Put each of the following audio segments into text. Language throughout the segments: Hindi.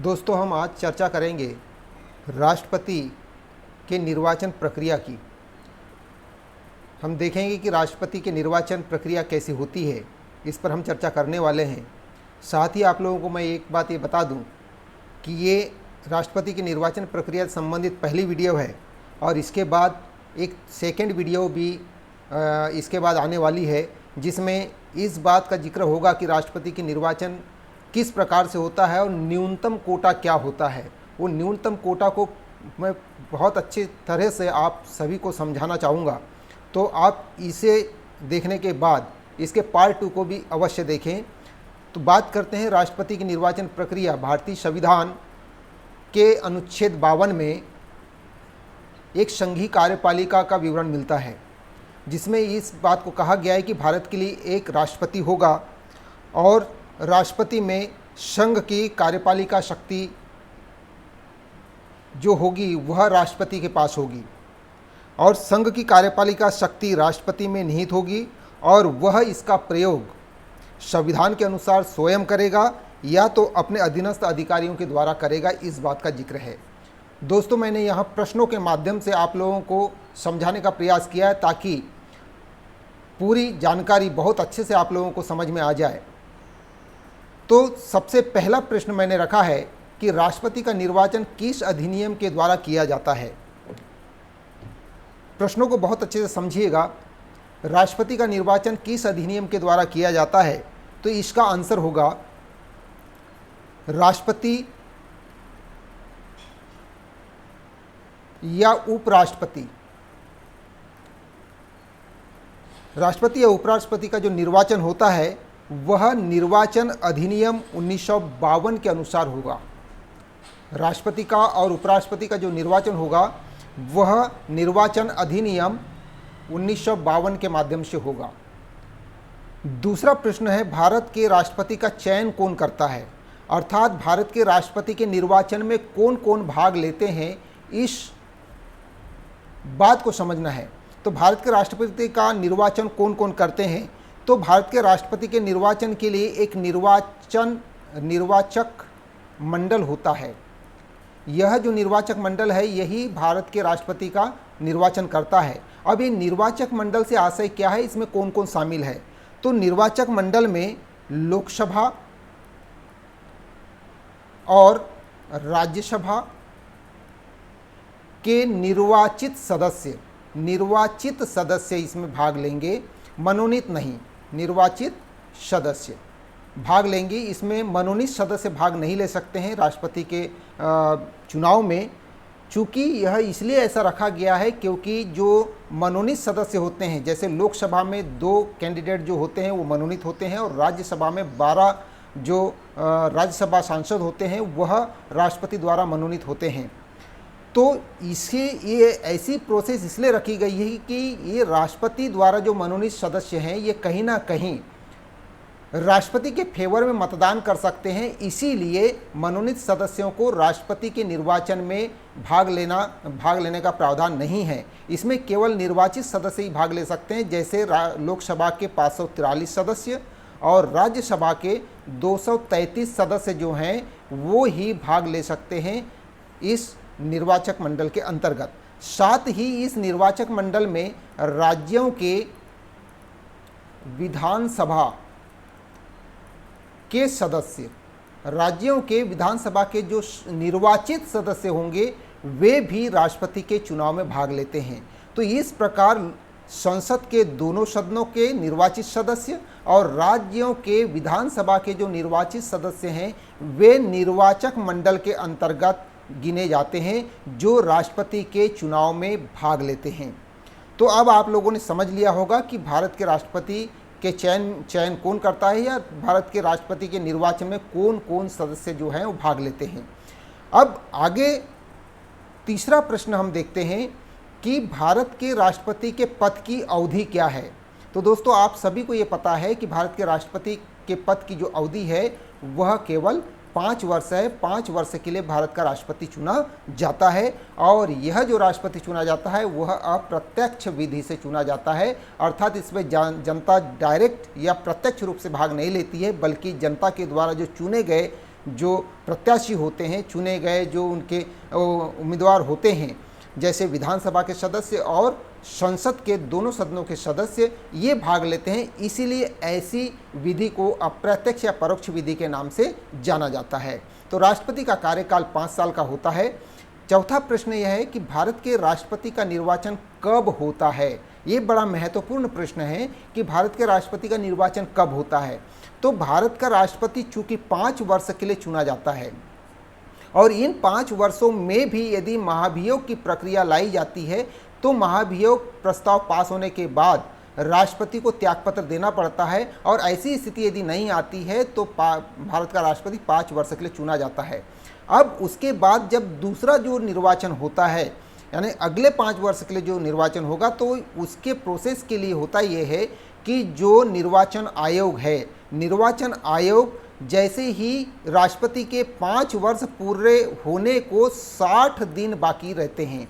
दोस्तों, हम आज चर्चा करेंगे राष्ट्रपति के निर्वाचन प्रक्रिया की। हम देखेंगे कि राष्ट्रपति के निर्वाचन प्रक्रिया कैसी होती है, इस पर हम चर्चा करने वाले हैं। साथ ही आप लोगों को मैं एक बात ये बता दूं कि ये राष्ट्रपति की निर्वाचन प्रक्रिया से संबंधित पहली वीडियो है और इसके बाद एक सेकंड वीडियो भी इसके बाद आने वाली है, जिसमें इस बात का जिक्र होगा कि राष्ट्रपति के निर्वाचन किस प्रकार से होता है और न्यूनतम कोटा क्या होता है। वो न्यूनतम कोटा को मैं बहुत अच्छी तरह से आप सभी को समझाना चाहूँगा, तो आप इसे देखने के बाद इसके पार्ट 2 को भी अवश्य देखें। तो बात करते हैं राष्ट्रपति की निर्वाचन प्रक्रिया। भारतीय संविधान के अनुच्छेद 52 में एक संघीय कार्यपालिका का विवरण मिलता है, जिसमें इस बात को कहा गया है कि भारत के लिए एक राष्ट्रपति होगा और राष्ट्रपति में संघ की कार्यपालिका शक्ति जो होगी वह राष्ट्रपति के पास होगी और संघ की कार्यपालिका शक्ति राष्ट्रपति में निहित होगी और वह इसका प्रयोग संविधान के अनुसार स्वयं करेगा या तो अपने अधीनस्थ अधिकारियों के द्वारा करेगा। इस बात का जिक्र है। दोस्तों, मैंने यहाँ प्रश्नों के माध्यम से आप लोगों को समझाने का प्रयास किया है ताकि पूरी जानकारी बहुत अच्छे से आप लोगों को समझ में आ जाए। तो सबसे पहला प्रश्न मैंने रखा है कि राष्ट्रपति का निर्वाचन किस अधिनियम के द्वारा किया जाता है। प्रश्नों को बहुत अच्छे से समझिएगा। राष्ट्रपति का निर्वाचन किस अधिनियम के द्वारा किया जाता है, तो इसका आंसर होगा राष्ट्रपति या उपराष्ट्रपति। राष्ट्रपति या उपराष्ट्रपति का जो निर्वाचन होता है वह निर्वाचन अधिनियम 1952 के अनुसार होगा। राष्ट्रपति का और उपराष्ट्रपति का जो निर्वाचन होगा वह निर्वाचन अधिनियम 1952 के माध्यम से होगा। दूसरा प्रश्न है, भारत के राष्ट्रपति का चयन कौन करता है, अर्थात भारत के राष्ट्रपति के निर्वाचन में कौन कौन भाग लेते हैं, इस बात को समझना है। तो भारत के राष्ट्रपति का निर्वाचन कौन कौन करते हैं, तो भारत के राष्ट्रपति के निर्वाचन के लिए एक निर्वाचक मंडल होता है। यह जो निर्वाचक मंडल है यही भारत के राष्ट्रपति का निर्वाचन करता है। अब ये निर्वाचक मंडल से आशय क्या है, इसमें कौन कौन शामिल है, तो निर्वाचक मंडल में लोकसभा और राज्यसभा के निर्वाचित सदस्य इसमें भाग लेंगे, मनोनीत नहीं, निर्वाचित सदस्य भाग लेंगे। इसमें मनोनीत सदस्य भाग नहीं ले सकते हैं राष्ट्रपति के चुनाव में, चूँकि यह इसलिए ऐसा रखा गया है क्योंकि जो मनोनीत सदस्य होते हैं, जैसे लोकसभा में 2 कैंडिडेट जो होते हैं वो मनोनीत होते हैं और राज्यसभा में 12 जो राज्यसभा सांसद होते हैं वह राष्ट्रपति द्वारा मनोनीत होते हैं। तो इसे ये ऐसी प्रोसेस इसलिए रखी गई है कि ये राष्ट्रपति द्वारा जो मनोनीत सदस्य हैं ये कहीं ना कहीं राष्ट्रपति के फेवर में मतदान कर सकते हैं, इसीलिए मनोनीत सदस्यों को राष्ट्रपति के निर्वाचन में भाग लेने का प्रावधान नहीं है। इसमें केवल निर्वाचित सदस्य ही भाग ले सकते हैं, जैसे लोकसभा के 543 सदस्य और राज्यसभा के 233 सदस्य जो हैं वो ही भाग ले सकते हैं इस निर्वाचक मंडल के अंतर्गत। साथ ही इस निर्वाचक मंडल में राज्यों के विधानसभा के सदस्य, राज्यों के विधानसभा के जो निर्वाचित सदस्य होंगे वे भी राष्ट्रपति के चुनाव में भाग लेते हैं। तो इस प्रकार संसद के दोनों सदनों के निर्वाचित सदस्य और राज्यों के विधानसभा के जो निर्वाचित सदस्य हैं वे निर्वाचक मंडल के अंतर्गत गिने जाते हैं जो राष्ट्रपति के चुनाव में भाग लेते हैं। तो अब आप लोगों ने समझ लिया होगा कि भारत के राष्ट्रपति के चयन कौन करता है या भारत के राष्ट्रपति के निर्वाचन में कौन कौन सदस्य जो हैं वो भाग लेते हैं। अब आगे तीसरा प्रश्न हम देखते हैं कि भारत के राष्ट्रपति के पद की अवधि क्या है। तो दोस्तों, आप सभी को ये पता है कि भारत के राष्ट्रपति के पद की जो अवधि है वह केवल 5 वर्ष है। 5 वर्ष के लिए भारत का राष्ट्रपति चुना जाता है और यह जो राष्ट्रपति चुना जाता है वह अप्रत्यक्ष विधि से चुना जाता है, अर्थात इसमें जनता डायरेक्ट या प्रत्यक्ष रूप से भाग नहीं लेती है, बल्कि जनता के द्वारा जो चुने गए जो प्रत्याशी होते हैं, चुने गए जो उनके उम्मीदवार होते हैं, जैसे विधानसभा के सदस्य और संसद के दोनों सदनों के सदस्य, ये भाग लेते हैं। इसीलिए ऐसी विधि को अप्रत्यक्ष या परोक्ष विधि के नाम से जाना जाता है। तो राष्ट्रपति का कार्यकाल 5 साल का होता है। चौथा प्रश्न यह है कि भारत के राष्ट्रपति का निर्वाचन कब होता है। ये बड़ा महत्वपूर्ण प्रश्न है कि भारत के राष्ट्रपति का निर्वाचन कब होता है। तो भारत का राष्ट्रपति चूंकि 5 वर्ष के लिए चुना जाता है और इन 5 वर्षों में भी यदि महाभियोग की प्रक्रिया लाई जाती है तो महाभियोग प्रस्ताव पास होने के बाद राष्ट्रपति को त्यागपत्र देना पड़ता है, और ऐसी स्थिति यदि नहीं आती है तो भारत का राष्ट्रपति 5 वर्ष के लिए चुना जाता है। अब उसके बाद जब दूसरा जो निर्वाचन होता है, यानी अगले 5 वर्ष के लिए जो निर्वाचन होगा, तो उसके प्रोसेस के लिए होता ये है कि जो निर्वाचन आयोग है, निर्वाचन आयोग जैसे ही राष्ट्रपति के 5 वर्ष पूरे होने को 60 दिन बाकी रहते हैं,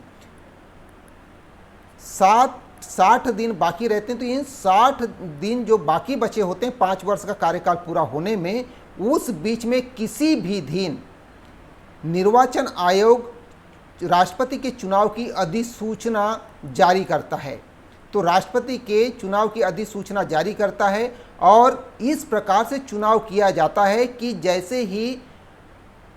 60 दिन बाकी रहते हैं, तो इन 60 दिन जो बाकी बचे होते हैं 5 वर्ष का कार्यकाल पूरा होने में, उस बीच में किसी भी दिन निर्वाचन आयोग राष्ट्रपति के चुनाव की अधिसूचना जारी करता है। तो राष्ट्रपति के चुनाव की अधिसूचना जारी करता है और इस प्रकार से चुनाव किया जाता है कि जैसे ही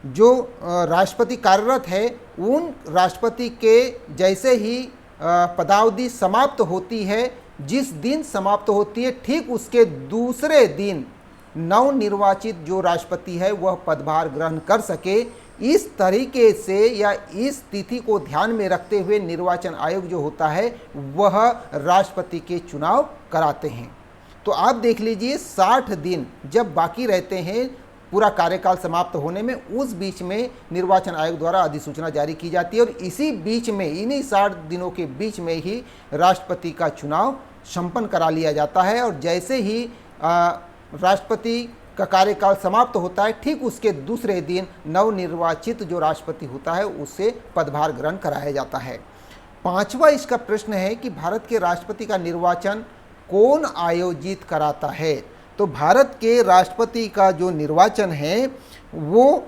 जो राष्ट्रपति कार्यरत है, उन राष्ट्रपति के जैसे ही पदावधि समाप्त होती है, जिस दिन समाप्त होती है ठीक उसके दूसरे दिन नवनिर्वाचित जो राष्ट्रपति है वह पदभार ग्रहण कर सके। इस तरीके से या इस तिथि को ध्यान में रखते हुए निर्वाचन आयोग जो होता है वह राष्ट्रपति के चुनाव कराते हैं। तो आप देख लीजिए 60 दिन जब बाकी रहते हैं पूरा कार्यकाल समाप्त होने में, उस बीच में निर्वाचन आयोग द्वारा अधिसूचना जारी की जाती है और इसी बीच में, इन्हीं 60 दिनों के बीच में ही राष्ट्रपति का चुनाव संपन्न करा लिया जाता है। और जैसे ही राष्ट्रपति का कार्यकाल समाप्त होता है, ठीक उसके दूसरे दिन नवनिर्वाचित जो राष्ट्रपति होता है उससे पदभार ग्रहण कराया जाता है। 5वां इसका प्रश्न है कि भारत के राष्ट्रपति का निर्वाचन कौन आयोजित कराता है। तो भारत के राष्ट्रपति का जो निर्वाचन है वो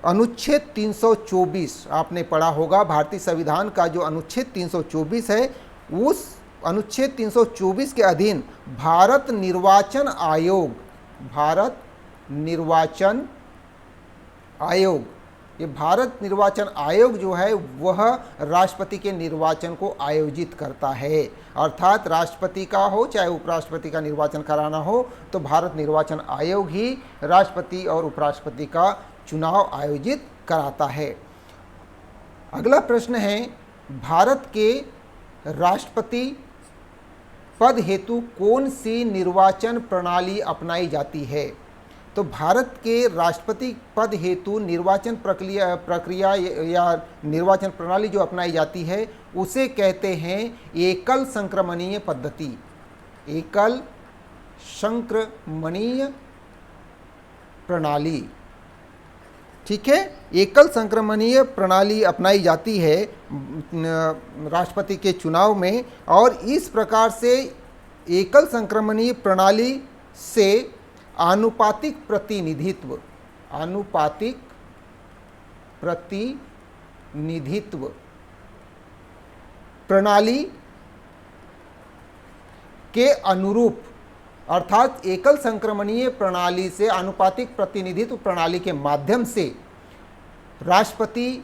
अनुच्छेद 324 आपने पढ़ा होगा, भारतीय संविधान का जो अनुच्छेद 324 है, उस अनुच्छेद 324 के अधीन भारत निर्वाचन आयोग, ये भारत निर्वाचन आयोग जो है वह राष्ट्रपति के निर्वाचन को आयोजित करता है। अर्थात राष्ट्रपति का हो चाहे उपराष्ट्रपति का निर्वाचन कराना हो तो भारत निर्वाचन आयोग ही राष्ट्रपति और उपराष्ट्रपति का चुनाव आयोजित कराता है। अगला प्रश्न है, भारत के राष्ट्रपति पद हेतु कौन सी निर्वाचन प्रणाली अपनाई जाती है। तो भारत के राष्ट्रपति पद हेतु निर्वाचन प्रक्रिया या निर्वाचन प्रणाली जो अपनाई जाती है उसे कहते हैं एकल संक्रमणीय पद्धति। एकल संक्रमणीय प्रणाली, ठीक है, एकल संक्रमणीय प्रणाली अपनाई जाती है राष्ट्रपति के चुनाव में। और इस प्रकार से एकल संक्रमणीय प्रणाली से आनुपातिक प्रतिनिधित्व प्रणाली के अनुरूप, अर्थात एकल संक्रमणीय प्रणाली से आनुपातिक प्रतिनिधित्व प्रणाली के माध्यम से राष्ट्रपति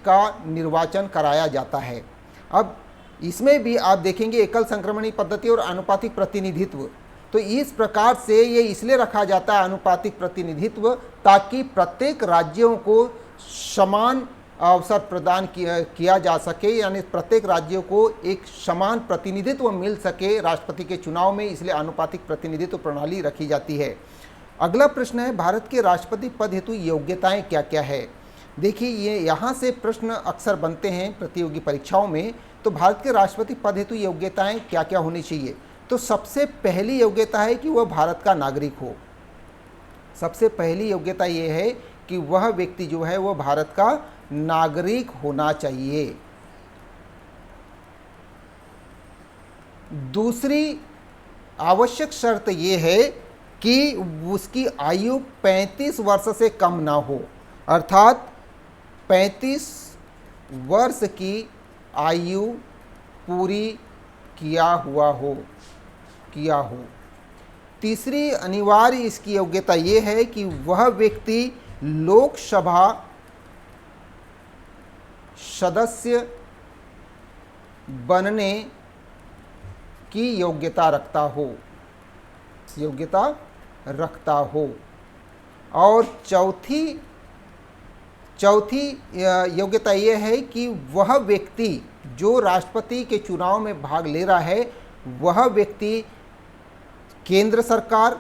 का निर्वाचन कराया जाता है। अब इसमें भी आप देखेंगे एकल संक्रमणीय पद्धति और आनुपातिक प्रतिनिधित्व, तो इस प्रकार से ये इसलिए रखा जाता है आनुपातिक प्रतिनिधित्व ताकि प्रत्येक राज्यों को समान अवसर प्रदान किया जा सके, यानी प्रत्येक राज्यों को एक समान प्रतिनिधित्व मिल सके राष्ट्रपति के चुनाव में, इसलिए आनुपातिक प्रतिनिधित्व प्रणाली रखी जाती है। अगला प्रश्न है, भारत के राष्ट्रपति पद हेतु योग्यताएं क्या क्या है। देखिए ये यहाँ से प्रश्न अक्सर बनते हैं प्रतियोगी परीक्षाओं में। तो भारत के राष्ट्रपति पद हेतु योग्यताएं क्या क्या होनी चाहिए। तो सबसे पहली योग्यता है कि वह भारत का नागरिक हो। सबसे पहली योग्यता यह है कि वह व्यक्ति जो है वह भारत का नागरिक होना चाहिए। दूसरी आवश्यक शर्त यह है कि उसकी आयु 35 वर्ष से कम ना हो, अर्थात 35 वर्ष की आयु पूरी किया हो। तीसरी अनिवार्य इसकी योग्यता ये है कि वह व्यक्ति लोकसभा सदस्य बनने की योग्यता रखता हो। और चौथी योग्यता यह है कि वह व्यक्ति जो राष्ट्रपति के चुनाव में भाग ले रहा है, वह व्यक्ति केंद्र सरकार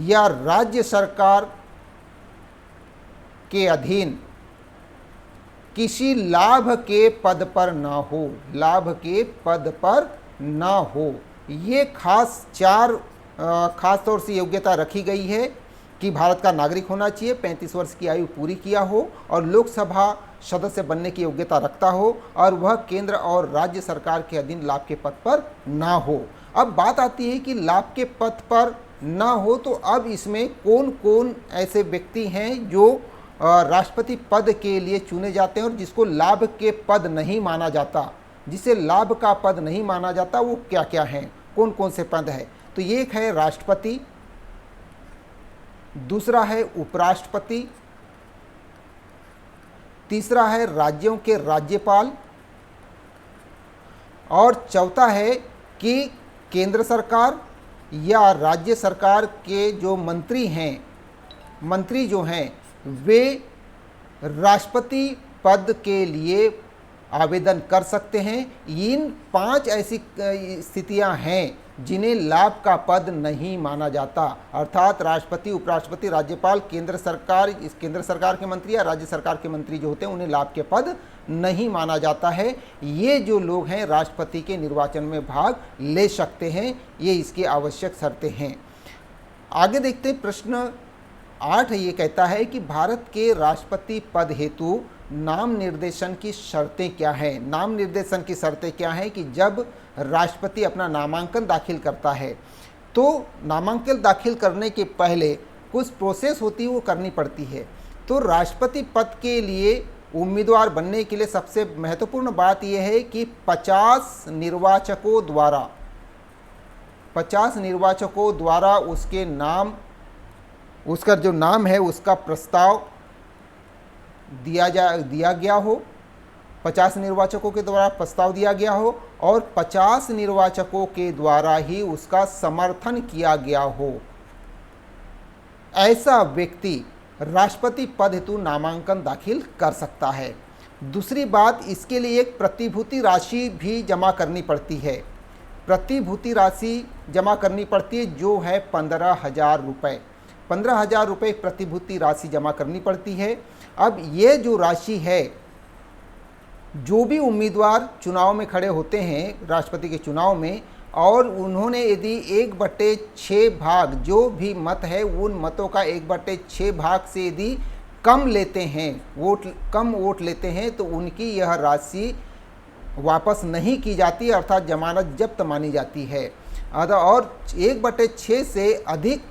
या राज्य सरकार के अधीन किसी लाभ के पद पर ना हो। ये खास तौर से योग्यता रखी गई है कि भारत का नागरिक होना चाहिए, 35 वर्ष की आयु पूरी किया हो और लोकसभा सदस्य बनने की योग्यता रखता हो और वह केंद्र और राज्य सरकार के अधीन लाभ के पद पर ना हो। अब बात आती है कि लाभ के पद पर ना हो, तो अब इसमें कौन कौन ऐसे व्यक्ति हैं जो राष्ट्रपति पद के लिए चुने जाते हैं और जिसको लाभ के पद नहीं माना जाता, जिसे लाभ का पद नहीं माना जाता, वो क्या क्या हैं, कौन कौन से पद हैं। तो ये एक है राष्ट्रपति, दूसरा है उपराष्ट्रपति, तीसरा है राज्यों के राज्यपाल और चौथा है कि केंद्र सरकार या राज्य सरकार के जो मंत्री जो हैं वे राष्ट्रपति पद के लिए आवेदन कर सकते हैं। इन 5 ऐसी स्थितियां हैं जिन्हें लाभ का पद नहीं माना जाता, अर्थात राष्ट्रपति, उपराष्ट्रपति, राज्यपाल, केंद्र सरकार के मंत्री या राज्य सरकार के मंत्री जो होते हैं उन्हें लाभ के पद नहीं माना जाता है। ये जो लोग हैं राष्ट्रपति के निर्वाचन में भाग ले सकते हैं, ये इसकी आवश्यक शर्तें हैं। आगे देखते हैं, प्रश्न 8 ये कहता है कि भारत के राष्ट्रपति पद हेतु नाम निर्देशन की शर्तें क्या हैं। नाम निर्देशन की शर्तें क्या हैं कि जब राष्ट्रपति अपना नामांकन दाखिल करता है तो नामांकन दाखिल करने के पहले कुछ प्रोसेस होती है, वो करनी पड़ती है। तो राष्ट्रपति पद के लिए उम्मीदवार बनने के लिए सबसे महत्वपूर्ण बात यह है कि 50 निर्वाचकों द्वारा उसका जो नाम है उसका प्रस्ताव दिया गया हो, 50 निर्वाचकों के द्वारा प्रस्ताव दिया गया हो और 50 निर्वाचकों के द्वारा ही उसका समर्थन किया गया हो। ऐसा व्यक्ति राष्ट्रपति पद हेतु नामांकन दाखिल कर सकता है। दूसरी बात, इसके लिए एक प्रतिभूति राशि भी जमा करनी पड़ती है। प्रतिभूति राशि जमा करनी पड़ती है जो है 15,000 रुपये। 15,000 रुपये प्रतिभूति राशि जमा करनी पड़ती है। अब ये जो राशि है, जो भी उम्मीदवार चुनाव में खड़े होते हैं राष्ट्रपति के चुनाव में, और उन्होंने यदि 1/6 भाग, जो भी मत है उन मतों का 1/6 भाग से यदि कम वोट लेते हैं तो उनकी यह राशि वापस नहीं की जाती, अर्थात जमानत जब्त मानी जाती है। और 1/6 से अधिक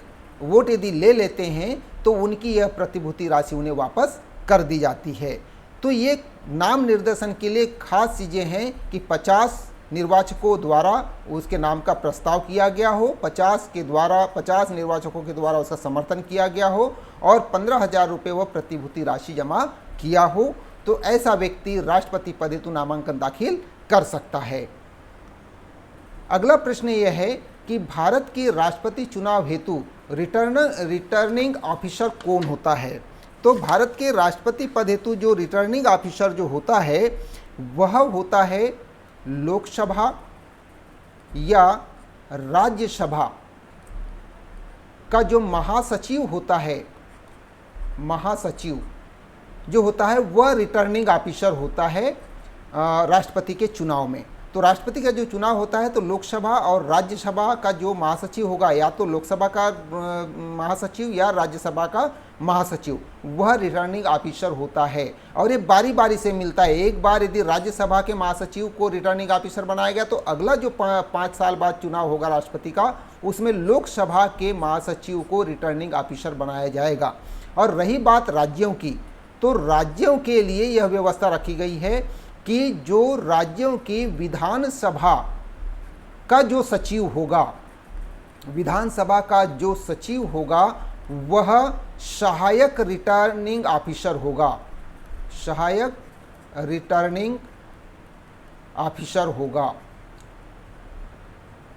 वोट यदि ले लेते हैं तो उनकी यह प्रतिभूति राशि उन्हें वापस कर दी जाती है। तो ये नाम निर्देशन के लिए खास चीज़ें हैं कि 50 निर्वाचकों द्वारा उसके नाम का प्रस्ताव किया गया हो, 50 निर्वाचकों के द्वारा उसका समर्थन किया गया हो और 15,000 रुपये वह प्रतिभूति राशि जमा किया हो, तो ऐसा व्यक्ति राष्ट्रपति पद हेतु नामांकन दाखिल कर सकता है। अगला प्रश्न यह है कि भारत के राष्ट्रपति चुनाव हेतु रिटर्निंग ऑफिसर कौन होता है। तो भारत के राष्ट्रपति पद हेतु जो रिटर्निंग ऑफिसर जो होता है वह होता है लोकसभा या राज्यसभा का जो महासचिव होता है, महासचिव जो होता है वह रिटर्निंग ऑफिसर होता है राष्ट्रपति के चुनाव में। तो राष्ट्रपति का जो चुनाव होता है तो लोकसभा और राज्यसभा का जो महासचिव होगा, या तो लोकसभा का महासचिव या राज्यसभा का महासचिव, वह रिटर्निंग ऑफिसर होता है। और ये बारी बारी से मिलता है। एक बार यदि राज्यसभा के महासचिव को रिटर्निंग ऑफिसर बनाया गया तो अगला जो 5 साल बाद चुनाव होगा राष्ट्रपति का, उसमें लोकसभा के महासचिव को रिटर्निंग ऑफिसर बनाया जाएगा। और रही बात राज्यों की, तो राज्यों के लिए यह व्यवस्था रखी गई है कि जो राज्यों की विधानसभा का जो सचिव होगा, विधानसभा का जो सचिव होगा वह सहायक रिटर्निंग ऑफिसर होगा, सहायक रिटर्निंग ऑफिसर होगा।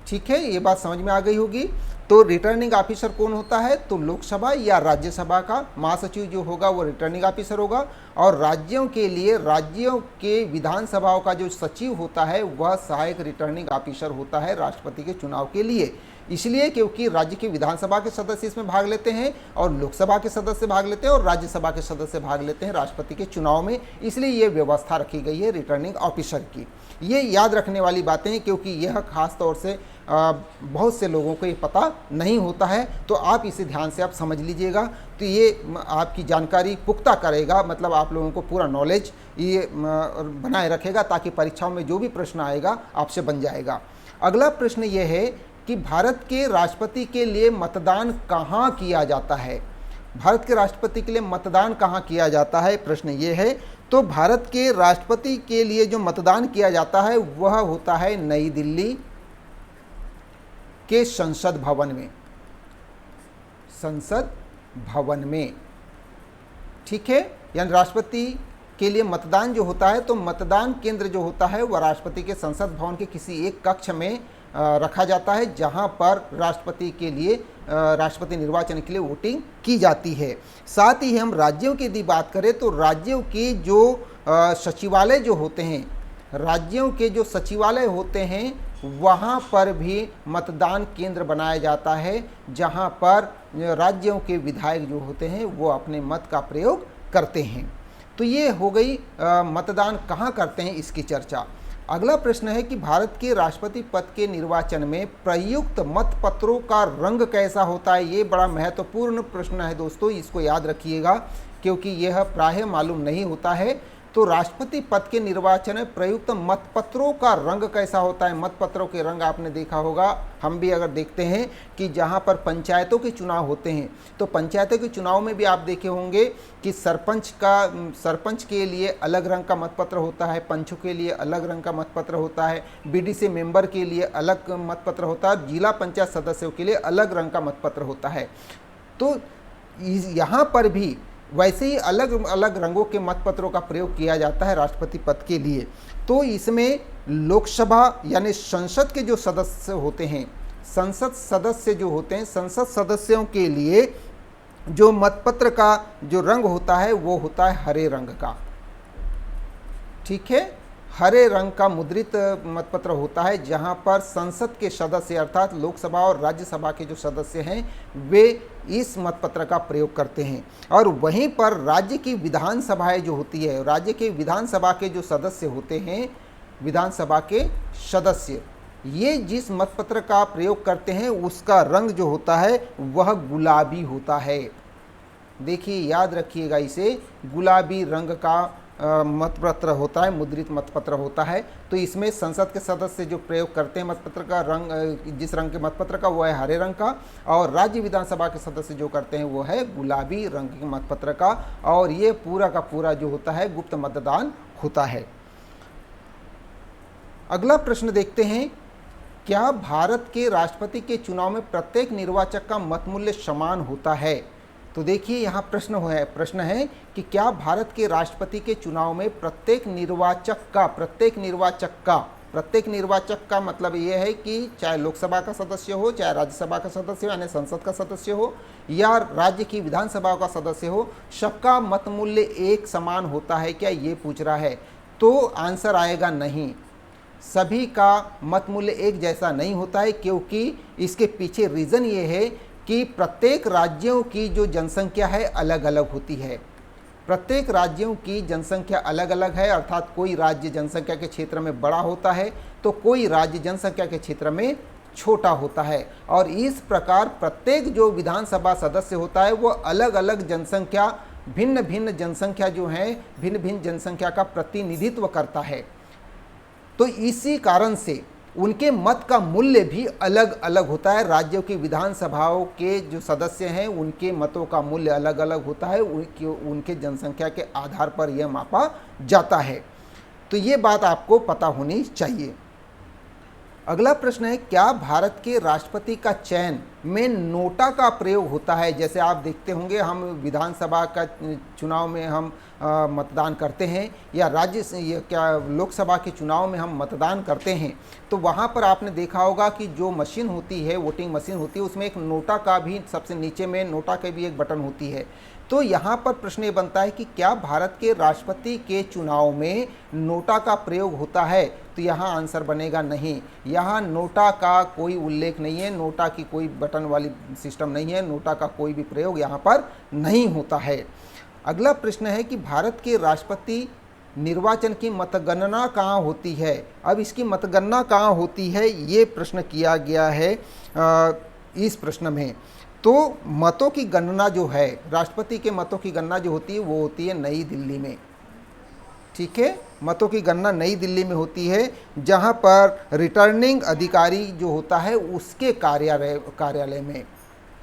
ठीक है, ये बात समझ में आ गई होगी। तो रिटर्निंग ऑफिसर कौन होता है? तो लोकसभा या राज्यसभा का महासचिव जो होगा वो रिटर्निंग ऑफिसर होगा। और राज्यों के लिए राज्यों के विधानसभाओं का जो सचिव होता है वह सहायक रिटर्निंग ऑफिसर होता है राष्ट्रपति के चुनाव के लिए। इसलिए क्योंकि राज्य के विधानसभा के सदस्य इसमें भाग लेते हैं और लोकसभा के सदस्य भाग लेते हैं और राज्यसभा के सदस्य भाग लेते हैं राष्ट्रपति के चुनाव में, इसलिए ये व्यवस्था रखी गई है रिटर्निंग ऑफिसर की। ये याद रखने वाली बातें हैं क्योंकि यह खास तौर से बहुत से लोगों को ये पता नहीं होता है, तो आप इसे ध्यान से आप समझ लीजिएगा, तो ये आपकी जानकारी पुख्ता करेगा, मतलब आप लोगों को पूरा नॉलेज ये बनाए रखेगा ताकि परीक्षाओं में जो भी प्रश्न आएगा आपसे बन जाएगा। अगला प्रश्न ये है कि भारत के राष्ट्रपति के लिए मतदान कहाँ किया जाता है? भारत के राष्ट्रपति के लिए मतदान कहाँ किया जाता है, प्रश्न ये है। तो भारत के राष्ट्रपति के लिए जो मतदान किया जाता है वह होता है नई दिल्ली के संसद भवन में, संसद भवन में। ठीक है, यानी राष्ट्रपति के लिए मतदान जो होता है तो मतदान केंद्र जो होता है वह राष्ट्रपति के संसद भवन के किसी एक कक्ष में रखा जाता है जहां पर राष्ट्रपति के लिए राष्ट्रपति निर्वाचन के लिए वोटिंग की जाती है। साथ ही हम राज्यों की यदि बात करें तो राज्यों के जो सचिवालय जो होते हैं, राज्यों के जो सचिवालय होते हैं वहाँ पर भी मतदान केंद्र बनाया जाता है जहाँ पर राज्यों के विधायक जो होते हैं वो अपने मत का प्रयोग करते हैं। तो ये हो गई मतदान कहाँ करते हैं इसकी चर्चा। अगला प्रश्न है कि भारत के राष्ट्रपति पद के निर्वाचन में प्रयुक्त मतपत्रों का रंग कैसा होता है? ये बड़ा महत्वपूर्ण प्रश्न है दोस्तों, इसको याद रखिएगा क्योंकि यह प्रायः मालूम नहीं होता है। तो राष्ट्रपति पद के निर्वाचन में प्रयुक्त मतपत्रों का रंग कैसा होता है? मतपत्रों के रंग आपने देखा होगा, हम भी अगर देखते हैं कि जहां पर पंचायतों के चुनाव होते हैं तो पंचायतों के चुनाव में भी आप देखे होंगे कि सरपंच के लिए अलग रंग का मतपत्र होता है, पंचों के लिए अलग रंग का मतपत्र होता है, बीडीसी मेंबर के लिए अलग मतपत्र होता है, जिला पंचायत सदस्यों के लिए अलग रंग का मतपत्र होता है। तो यहाँ पर भी वैसे ही अलग अलग रंगों के मतपत्रों का प्रयोग किया जाता है राष्ट्रपति पद के लिए। तो इसमें लोकसभा यानी संसद के जो सदस्य होते हैं, संसद सदस्य जो होते हैं, संसद सदस्यों के लिए जो मतपत्र का जो रंग होता है वो होता है हरे रंग का। ठीक है, हरे रंग का मुद्रित मतपत्र होता है जहां पर संसद के सदस्य अर्थात लोकसभा और राज्यसभा के जो सदस्य हैं वे इस मतपत्र का प्रयोग करते हैं। और वहीं पर राज्य की विधानसभाएं जो होती है, राज्य के विधानसभा के जो सदस्य होते हैं, विधानसभा के सदस्य, ये जिस मतपत्र का प्रयोग करते हैं उसका रंग जो होता है वह गुलाबी होता है। देखिए याद रखिएगा, इसे गुलाबी रंग का मतपत्र होता है, मुद्रित मतपत्र होता है। तो इसमें संसद के सदस्य जो प्रयोग करते हैं मतपत्र का रंग, जिस रंग के मतपत्र का वो है हरे रंग का, और राज्य विधानसभा के सदस्य जो करते हैं वो है गुलाबी रंग के मतपत्र का। और ये पूरा का पूरा जो होता है गुप्त मतदान होता है। अगला प्रश्न देखते हैं, क्या भारत के राष्ट्रपति के चुनाव में प्रत्येक निर्वाचक का मत मूल्य समान होता है? तो देखिए यहाँ प्रश्न है कि क्या भारत के राष्ट्रपति के चुनाव में प्रत्येक निर्वाचक का मतलब ये है कि चाहे लोकसभा का सदस्य हो, चाहे राज्यसभा का सदस्य हो यानी संसद का सदस्य हो, या राज्य की विधानसभा का सदस्य हो, सबका मत मूल्य एक समान होता है क्या, ये पूछ रहा है। तो आंसर आएगा नहीं, सभी का मत मूल्य एक जैसा नहीं होता है, क्योंकि इसके पीछे रीज़न ये है कि प्रत्येक राज्यों की जो जनसंख्या है अलग अलग होती है। प्रत्येक राज्यों की जनसंख्या अलग अलग है, अर्थात कोई राज्य जनसंख्या के क्षेत्र में बड़ा होता है तो कोई राज्य जनसंख्या के क्षेत्र में छोटा होता है। और इस प्रकार प्रत्येक जो विधानसभा सदस्य होता है वो अलग अलग जनसंख्या, भिन्न भिन्न जनसंख्या जो है, भिन्न भिन्न जनसंख्या का प्रतिनिधित्व करता है। तो इसी कारण से उनके मत का मूल्य भी अलग अलग होता है। राज्यों की विधानसभाओं के जो सदस्य हैं उनके मतों का मूल्य अलग अलग होता है, उनके जनसंख्या के आधार पर यह मापा जाता है। तो ये बात आपको पता होनी चाहिए। अगला प्रश्न है, क्या भारत के राष्ट्रपति का चयन में नोटा का प्रयोग होता है? जैसे आप देखते होंगे हम विधानसभा का चुनाव में हम मतदान करते हैं, या लोकसभा के चुनाव में हम मतदान करते हैं, तो वहाँ पर आपने देखा होगा कि जो मशीन होती है, वोटिंग मशीन होती है, उसमें एक नोटा का भी सबसे नीचे में नोटा के भी एक बटन होती है। तो यहाँ पर प्रश्न ये बनता है कि क्या भारत के राष्ट्रपति के चुनाव में नोटा का प्रयोग होता है? तो यहाँ आंसर बनेगा नहीं। यहाँ नोटा का कोई उल्लेख नहीं है, नोटा की कोई बटन वाली सिस्टम नहीं है, नोटा का कोई भी प्रयोग यहाँ पर नहीं होता है। अगला प्रश्न है कि भारत के राष्ट्रपति निर्वाचन की मतगणना कहाँ होती है? अब इसकी मतगणना कहाँ होती है ये प्रश्न किया गया है इस प्रश्न में। तो मतों की गणना जो है, राष्ट्रपति के मतों की गणना जो होती है वो होती है नई दिल्ली में। ठीक है, मतों की गणना नई दिल्ली में होती है, जहां पर रिटर्निंग अधिकारी जो होता है उसके कार्यालय में।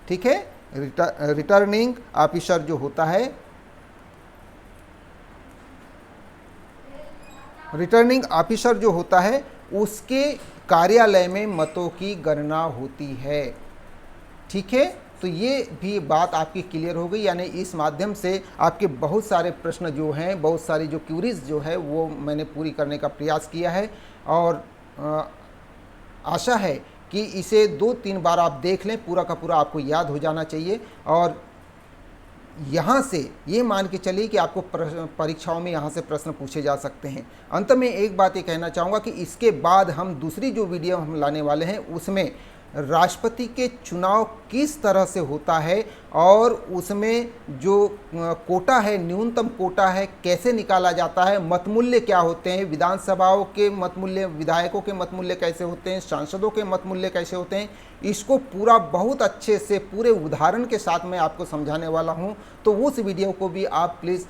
ठीक है, रिटर्निंग ऑफिसर जो होता है, रिटर्निंग ऑफिसर जो होता है उसके कार्यालय में मतों की गणना होती है। ठीक है, तो ये भी बात आपकी क्लियर हो गई। यानी इस माध्यम से आपके बहुत सारे प्रश्न जो हैं, बहुत सारी जो क्यूरीज जो है वो मैंने पूरी करने का प्रयास किया है, और आशा है कि इसे 2-3 बार आप देख लें, पूरा का पूरा आपको याद हो जाना चाहिए। और यहाँ से ये मान के चलिए कि आपको परीक्षाओं में यहाँ से प्रश्न पूछे जा सकते हैं। अंत में एक बात ये कहना चाहूँगा कि इसके बाद हम दूसरी जो वीडियो हम लाने वाले हैं उसमें राष्ट्रपति के चुनाव किस तरह से होता है, और उसमें जो कोटा है, न्यूनतम कोटा है, कैसे निकाला जाता है, मतमूल्य क्या होते हैं, विधानसभाओं के मतमूल्य, विधायकों के मतमूल्य कैसे होते हैं, सांसदों के मतमूल्य कैसे होते हैं, इसको पूरा बहुत अच्छे से पूरे उदाहरण के साथ मैं आपको समझाने वाला हूं। तो उस वीडियो को भी आप प्लीज़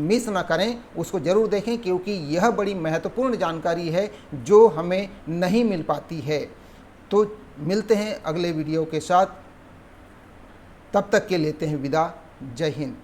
मिस ना करें, उसको ज़रूर देखें, क्योंकि यह बड़ी महत्वपूर्ण जानकारी है जो हमें नहीं मिल पाती है। तो मिलते हैं अगले वीडियो के साथ, तब तक के लेते हैं विदा। जय हिंद।